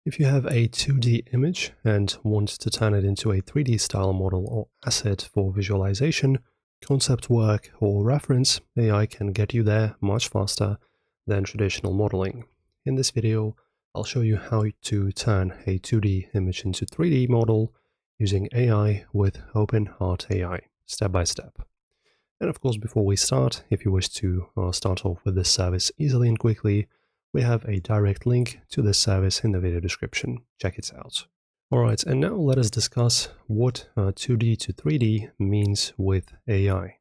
If you have a 2D image and want to turn it into a 3D style model or asset for visualization, concept work, or reference, AI can get you there much faster than traditional modeling. In this video, I'll show you how to turn a 2D image into 3D model using AI with OpenArt AI, step by step. And of course, before we start, if you wish to start off with this service easily and quickly, we have a direct link to this service in the video description. Check it out. Alright, and now let us discuss what 2D to 3D means with AI.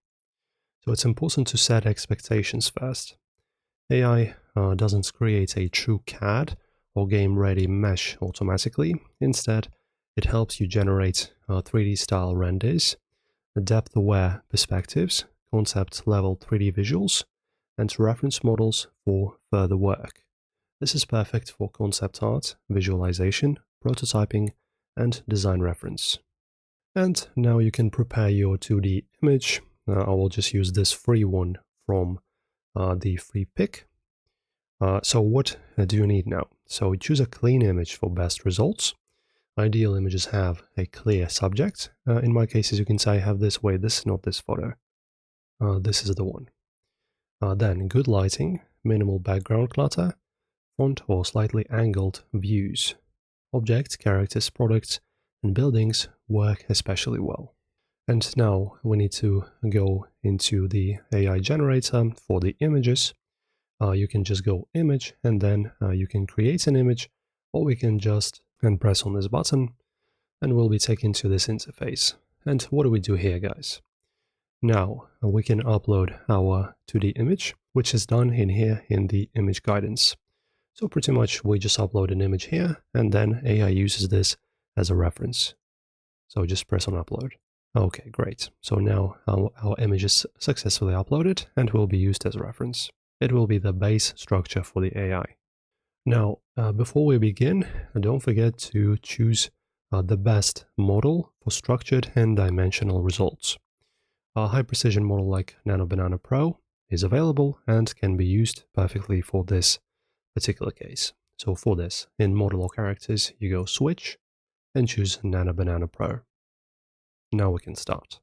So it's important to set expectations first. AI doesn't create a true CAD or game-ready mesh automatically. Instead, it helps you generate 3D style renders, depth-aware perspectives, concept-level 3D visuals, and reference models for further work. This is perfect for concept art, visualization, prototyping, and design reference. And now you can prepare your 2D image. I will just use this free one from the free pick. So what do you need now? So choose a clean image for best results. Ideal images have a clear subject. In my case, as you can see, I have this. Wait, this is not this photo. This is the one. Then good lighting, minimal background clutter, font or slightly angled views. Objects, characters, products, and buildings work especially well. And now we need to go into the AI generator for the images. You can just go image and then you can create an image, or we can just press on this button and we'll be taken to this interface. And what do we do here, guys? Now we can upload our 2D image, which is done in here in the image guidance. So pretty much we just upload an image here and then AI uses this as a reference. So just press on upload. Okay, great. So now our image is successfully uploaded and will be used as a reference. It will be the base structure for the AI. Now, before we begin, don't forget to choose the best model for structured and dimensional results. A high-precision model like Nano Banana Pro is available and can be used perfectly for this particular case. So for this, in Model or Characters, you go Switch and choose Nano Banana Pro. Now we can start.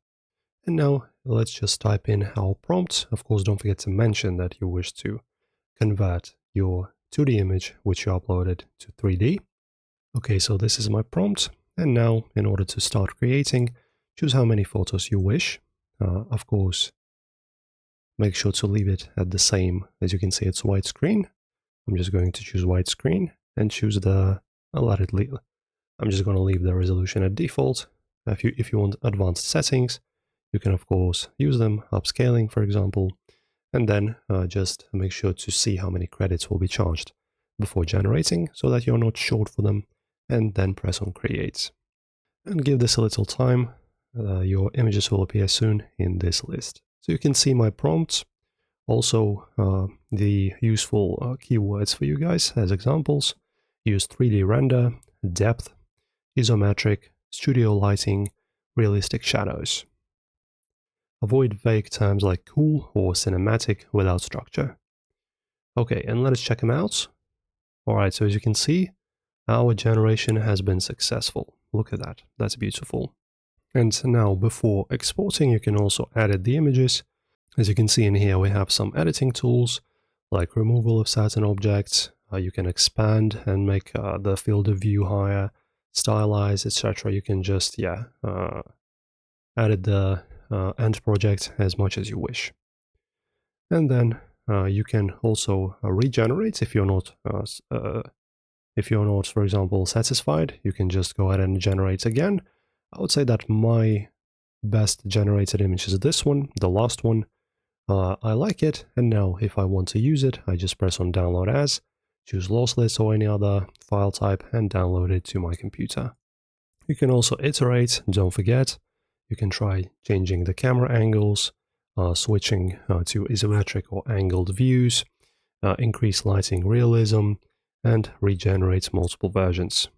And now let's just type in our prompt. Of course, don't forget to mention that you wish to convert your 2D image, which you uploaded, to 3D. Okay, so this is my prompt. And now, in order to start creating, choose how many photos you wish. Of course, make sure to leave it at the same. As you can see, it's widescreen. I'm just going to choose widescreen and choose the, I'm just going to leave the resolution at default. If you want advanced settings, you can of course use them, upscaling for example, and then just make sure to see how many credits will be charged before generating so that you're not short for them, and then press on create. And give this a little time. Your images will appear soon in this list. So you can see my prompts, also the useful keywords for you guys as examples. Use 3D render, depth, isometric, studio lighting, realistic shadows. Avoid vague terms like cool or cinematic without structure. Okay, and let us check them out. Alright, so as you can see, our generation has been successful. Look at that, that's beautiful. And now before exporting, you can also edit the images. As you can see in here, we have some editing tools like removal of certain objects. You can expand and make the field of view higher, stylize, etc. You can just, edit the end project as much as you wish. And then you can also regenerate if you're not, for example, satisfied. You can just go ahead and generate again. I would say that my best generated image is this one, the last one. I like it, and now if I want to use it, I just press on download as, choose lossless or any other file type, and download it to my computer. You can also iterate, don't forget. You can try changing the camera angles, switching to isometric or angled views, increase lighting realism, and regenerate multiple versions.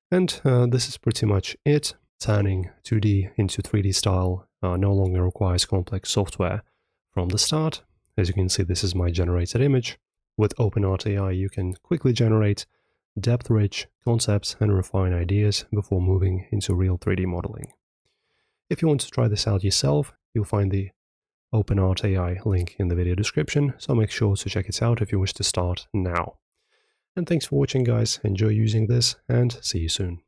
And this is pretty much it. Turning 2D into 3D style no longer requires complex software from the start. As you can see, this is my generated image. With OpenArt AI, you can quickly generate depth-rich concepts and refine ideas before moving into real 3D modeling. If you want to try this out yourself, you'll find the OpenArt AI link in the video description, so make sure to check it out if you wish to start now. And thanks for watching, guys. Enjoy using this, and see you soon.